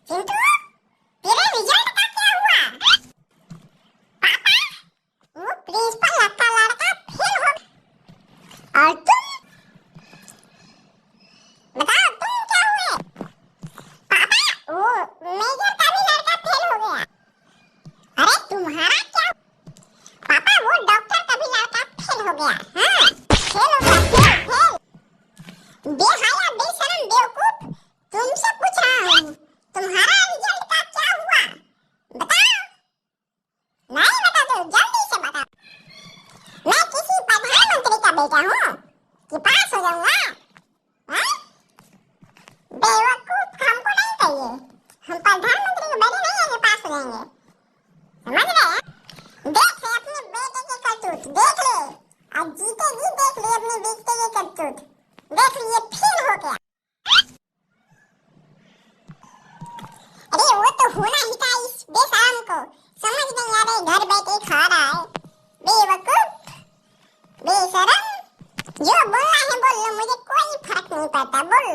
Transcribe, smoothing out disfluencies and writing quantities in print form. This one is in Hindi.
चिंटू, तेरे रिजल्ट का क्या हुआ? पापा, वो प्रिंसिपल का लड़का फेल हो गया। और तुम बताओ, तुम क्या हुए? पापा, वो मेजर का भी लड़का फेल हो गया। अरे तुम्हारा क्या? पापा, वो डॉक्टर का भी लड़का फेल हो गया। हाँ, फेल हो गया, फेल फेल। बेहया बेशरम बेवकूफ, तुमसे पूछ रहा हूँ, तुम्हारा रिजल्ट का क्या हुआ? बताओ। नहीं बता दो, जल्दी से बताओ। मैं किसी प्रधानमंत्री का बेटा हूँ कि पास हो जाऊंगा? हाँ? बेवकूफ, हमको नहीं चाहिए। हम प्रधानमंत्री के बेटे नहीं हैं कि पास हो जाएंगे। समझ रहे हैं? देख ले अपने बेटे की करतूत, देख ले। और जीते जी देख ले अपने बेटे की करतूत। देख लिए फेल हो गया। अरे वो तो होना ही था इस बेशरम को। समझ नहीं आ रही, घर बैठे खा रहा है। बेवकूफ, बेशरम। जो बोलना है बोल लो, मुझे कोई फर्क नहीं पड़ता, बोल लो।